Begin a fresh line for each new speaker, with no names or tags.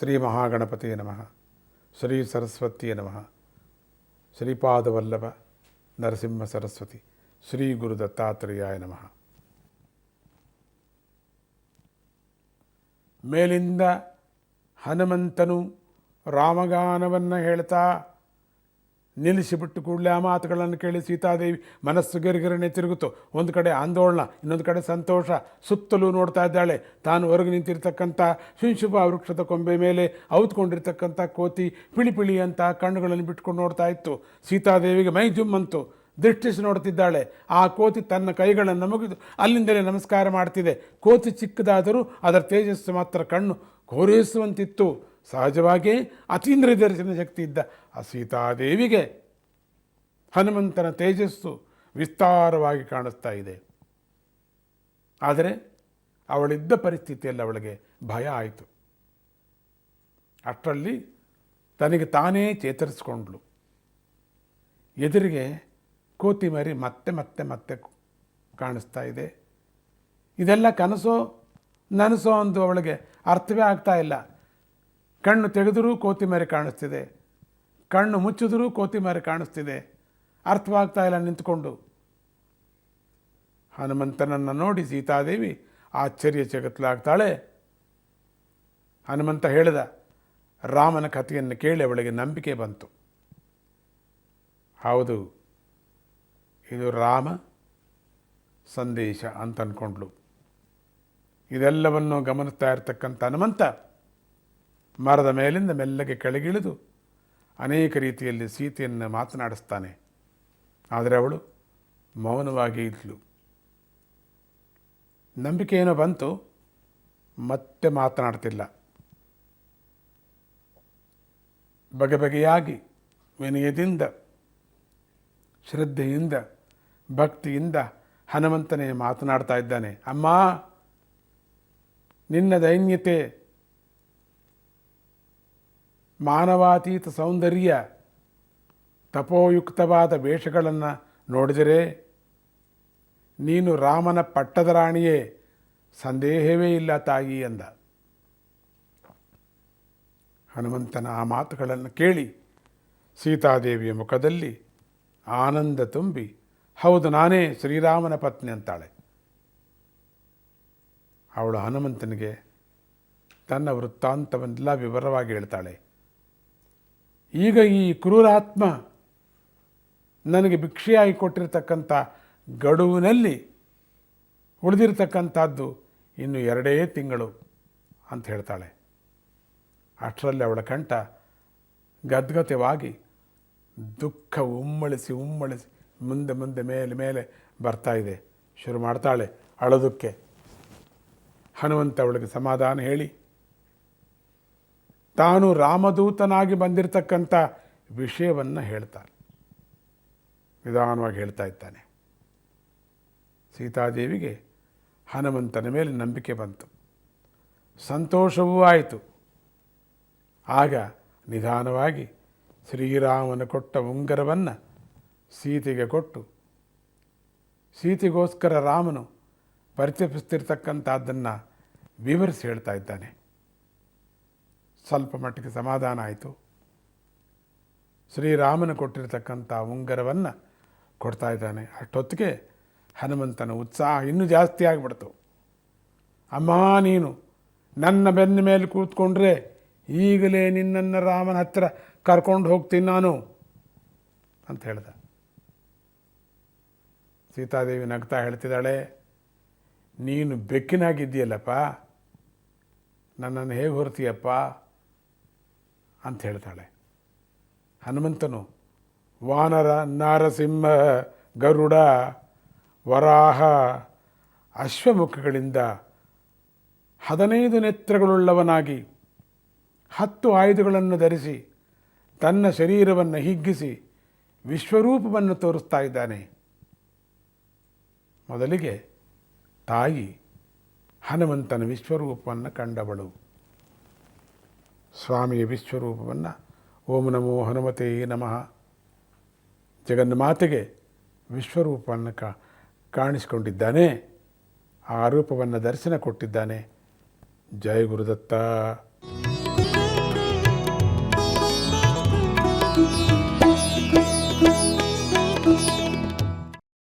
ಶ್ರೀ ಮಹಾಗಣಪತಿಯೇ ನಮಃ. ಶ್ರೀ ಸರಸ್ವತಿಯೇ ನಮಃ. ಶ್ರೀಪಾದವಲ್ಲಭ ನರಸಿಂಹ ಸರಸ್ವತಿ ಶ್ರೀ ಗುರು ದತ್ತಾತ್ರೇಯಾಯ ನಮಃ. ಮೇಲಿಂದ ಹನುಮಂತನು ರಾಮಗಾನವನ್ನು ಹೇಳ್ತಾ ನಿಲ್ಲಿಸಿಬಿಟ್ಟು ಕೂಡಲೇ ಆ ಮಾತುಗಳನ್ನು ಕೇಳಿ ಸೀತಾದೇವಿ ಮನಸ್ಸು ಗಿರಿಗಿರನೆ ತಿರುಗಿತು. ಒಂದು ಕಡೆ ಆಂದೋಲನ, ಇನ್ನೊಂದು ಕಡೆ ಸಂತೋಷ. ಸುತ್ತಲೂ ನೋಡ್ತಾ ಇದ್ದಾಳೆ. ತಾನು ಹೊರಗೆ ನಿಂತಿರ್ತಕ್ಕಂಥ ಶುಂಶುಭ ವೃಕ್ಷದ ಕೊಂಬೆ ಮೇಲೆ ಔತ್ಕೊಂಡಿರ್ತಕ್ಕಂಥ ಕೋತಿ ಪಿಳಿ ಪಿಳಿ ಅಂತ ಕಣ್ಣುಗಳನ್ನು ಬಿಟ್ಕೊಂಡು ನೋಡ್ತಾ ಇತ್ತು. ಸೀತಾದೇವಿಗೆ ಮೈ ಜುಮ್ಮಂತು. ದೃಷ್ಟಿಸಿ ನೋಡ್ತಿದ್ದಾಳೆ. ಆ ಕೋತಿ ತನ್ನ ಕೈಗಳನ್ನು ಮುಗಿದು ಅಲ್ಲಿಂದಲೇ ನಮಸ್ಕಾರ ಮಾಡ್ತಿದೆ. ಕೋತಿ ಚಿಕ್ಕದಾದರೂ ಅದರ ತೇಜಸ್ಸು ಮಾತ್ರ ಕಣ್ಣು ಕೋರೈಸುವಂತಿತ್ತು. ಸಹಜವಾಗಿಯೇ ಅತೀಂದ್ರ ದರ್ಶನ ಶಕ್ತಿ ಇದ್ದ ಆ ಸೀತಾದೇವಿಗೆ ಹನುಮಂತನ ತೇಜಸ್ಸು ವಿಸ್ತಾರವಾಗಿ ಕಾಣಿಸ್ತಾ ಇದೆ. ಆದರೆ ಅವಳಿದ್ದ ಪರಿಸ್ಥಿತಿಯಲ್ಲಿ ಅವಳಿಗೆ ಭಯ ಆಯಿತು. ಅಷ್ಟರಲ್ಲಿ ತನಗೆ ತಾನೇ ಚೇತರಿಸ್ಕೊಂಡ್ಳು. ಎದುರಿಗೆ ಕೋತಿ ಮರಿ ಮತ್ತೆ ಮತ್ತೆ ಮತ್ತೆ ಕಾಣಿಸ್ತಾ ಇದೆ. ಇದೆಲ್ಲ ಕನಸೋ ನನಸೋ ಅಂದು ಅವಳಿಗೆ ಅರ್ಥವೇ ಆಗ್ತಾ ಇಲ್ಲ. ಕಣ್ಣು ತೆಗೆದರೂ ಕೋತಿ ಮರಿ ಕಾಣಿಸ್ತಿದೆ, ಕಣ್ಣು ಮುಚ್ಚಿದರೂ ಕೋತಿ ಮರಿ ಕಾಣಿಸ್ತಿದೆ. ಅರ್ಥವಾಗ್ತಾ ಇಲ್ಲ ನಿಂತ್ಕೊಂಡು. ಹನುಮಂತನನ್ನು ನೋಡಿ ಸೀತಾದೇವಿ ಆಶ್ಚರ್ಯಚಕಿತಳಾಗ್ತಾಳೆ. ಹನುಮಂತ ಹೇಳಿದ ರಾಮನ ಕಥೆಯನ್ನು ಕೇಳಿ ಅವಳಿಗೆ ನಂಬಿಕೆ ಬಂತು. ಹೌದು, ಇದು ರಾಮ ಸಂದೇಶ ಅಂತ ಅಂದ್ಕೊಂಡ್ಳು. ಇದೆಲ್ಲವನ್ನು ಗಮನಿಸ್ತಾ ಇರತಕ್ಕಂಥ ಹನುಮಂತ ಮರದ ಮೇಲಿಂದ ಮೆಲ್ಲಗೆ ಕೆಳಗಿಳಿದು ಅನೇಕ ರೀತಿಯಲ್ಲಿ ಸೀತೆಯನ್ನು ಮಾತನಾಡಿಸ್ತಾನೆ. ಆದರೆ ಅವಳು ಮೌನವಾಗಿ ಇದ್ಲು. ನಂಬಿಕೆ ಏನೋ ಬಂತು, ಮತ್ತೆ ಮಾತನಾಡ್ತಿಲ್ಲ. ಬಗೆ ಬಗೆಯಾಗಿ ವಿನಯದಿಂದ, ಶ್ರದ್ಧೆಯಿಂದ, ಭಕ್ತಿಯಿಂದ ಹನುಮಂತನೇ ಮಾತನಾಡ್ತಾ ಇದ್ದಾನೆ. ಅಮ್ಮ, ನಿನ್ನ ದೈನ್ಯತೆ, ಮಾನವಾತೀತ ಸೌಂದರ್ಯ, ತಪೋಯುಕ್ತವಾದ ವೇಷಗಳನ್ನು ನೋಡಿದರೆ ನೀನು ರಾಮನ ಪಟ್ಟದ ರಾಣಿಯೇ, ಸಂದೇಹವೇ ಇಲ್ಲ ತಾಯಿ ಅಂದ. ಹನುಮಂತನ ಆ ಮಾತುಗಳನ್ನು ಕೇಳಿ ಸೀತಾದೇವಿಯ ಮುಖದಲ್ಲಿ ಆನಂದ ತುಂಬಿ, ಹೌದು ನಾನೇ ಶ್ರೀರಾಮನ ಪತ್ನಿ ಅಂತಾಳೆ. ಅವಳು ಹನುಮಂತನಿಗೆ ತನ್ನ ವೃತ್ತಾಂತವನ್ನೆಲ್ಲ ವಿವರವಾಗಿ ಹೇಳ್ತಾಳೆ. ಈಗ ಈ ಕ್ರೂರಾತ್ಮ ನನಗೆ ಭಿಕ್ಷೆಯಾಗಿ ಕೊಟ್ಟಿರತಕ್ಕಂಥ ಗಡುವಿನಲ್ಲಿ ಉಳಿದಿರ್ತಕ್ಕಂಥದ್ದು ಇನ್ನು 2 ತಿಂಗಳು ಅಂತ ಹೇಳ್ತಾಳೆ. ಅಷ್ಟರಲ್ಲಿ ಅವಳ ಕಂಠ ಗದ್ಗತವಾಗಿ ದುಃಖ ಉಮ್ಮಳಿಸಿ ಉಮ್ಮಳಿಸಿ ಮುಂದೆ ಮುಂದೆ ಮೇಲೆ ಮೇಲೆ ಬರ್ತಾ ಇದೆ. ಶುರು ಮಾಡ್ತಾಳೆ ಅಳೋದಕ್ಕೆ. ಹನುಮಂತ ಅವಳಿಗೆ ಸಮಾಧಾನ ಹೇಳಿ ತಾನು ರಾಮದೂತನಾಗಿ ಬಂದಿರತಕ್ಕಂಥ ವಿಷಯವನ್ನು ಹೇಳ್ತಾನೆ. ನಿಧಾನವಾಗಿ ಹೇಳ್ತಾ ಇದ್ದಾನೆ. ಸೀತಾದೇವಿಗೆ ಹನುಮಂತನ ಮೇಲೆ ನಂಬಿಕೆ ಬಂತು, ಸಂತೋಷವೂ ಆಯಿತು. ಆಗ ನಿಧಾನವಾಗಿ ಶ್ರೀರಾಮನ ಕೊಟ್ಟ ಉಂಗರವನ್ನು ಸೀತೆಗೆ ಕೊಟ್ಟು, ಸೀತೆಗೋಸ್ಕರ ರಾಮನು ಪರಿತಪಿಸ್ತಿರ್ತಕ್ಕಂಥದ್ದನ್ನು ವಿವರಿಸಿ ಹೇಳ್ತಾ ಇದ್ದಾನೆ. ಸ್ವಲ್ಪ ಮಟ್ಟಿಗೆ ಸಮಾಧಾನ ಆಯಿತು. ಶ್ರೀರಾಮನ ಕೊಟ್ಟಿರತಕ್ಕಂಥ ಉಂಗರವನ್ನು ಕೊಡ್ತಾ ಇದ್ದಾನೆ. ಅಷ್ಟೊತ್ತಿಗೆ ಹನುಮಂತನ ಉತ್ಸಾಹ ಇನ್ನೂ ಜಾಸ್ತಿ ಆಗಿಬಿಡ್ತು. ಅಮ್ಮ, ನೀನು ನನ್ನ ಬೆನ್ನ ಮೇಲೆ ಕೂತ್ಕೊಂಡ್ರೆ ಈಗಲೇ ನಿನ್ನನ್ನು ರಾಮನ ಹತ್ತಿರ ಕರ್ಕೊಂಡು ಹೋಗ್ತೀನಿ ನಾನು ಅಂತ ಹೇಳ್ದ. ಸೀತಾದೇವಿ ನಗ್ತಾ ಹೇಳ್ತಿದ್ದಾಳೆ, ನೀನು ಬೆಕ್ಕಿನಾಗಿದ್ದೀಯಲ್ಲಪ್ಪ, ನನ್ನನ್ನು ಹೇಗೆ ಹೊರ್ತೀಯಪ್ಪ ಅಂತ ಹೇಳ್ತಾಳೆ. ಹನುಮಂತನು ವಾನರ, ನಾರಸಿಂಹ, ಗರುಡ, ವರಾಹ, ಅಶ್ವಮುಖಗಳಿಂದ 15 ನೇತ್ರಗಳುಳ್ಳವನಾಗಿ 10 ಆಯುಧಗಳನ್ನು ಧರಿಸಿ ತನ್ನ ಶರೀರವನ್ನು ಹಿಗ್ಗಿಸಿ ವಿಶ್ವರೂಪವನ್ನು ತೋರಿಸ್ತಾ ಇದ್ದಾನೆ. ಮೊದಲಿಗೆ ತಾಯಿ ಹನುಮಂತನ ವಿಶ್ವರೂಪವನ್ನು ಕಂಡವಳು. ಸ್ವಾಮಿಯ ವಿಶ್ವರೂಪವನ್ನು ಓಂ ನಮೋ ಹನುಮತೇ ನಮಃ, ಜಗನ್ಮಾತೆಗೆ ವಿಶ್ವರೂಪವನ್ನು ಕಾಣಿಸಿಕೊಂಡಿದ್ದಾನೆ. ಆ ರೂಪವನ್ನು ದರ್ಶನ ಕೊಟ್ಟಿದ್ದಾನೆ. ಜಯ ಗುರುದತ್ತ.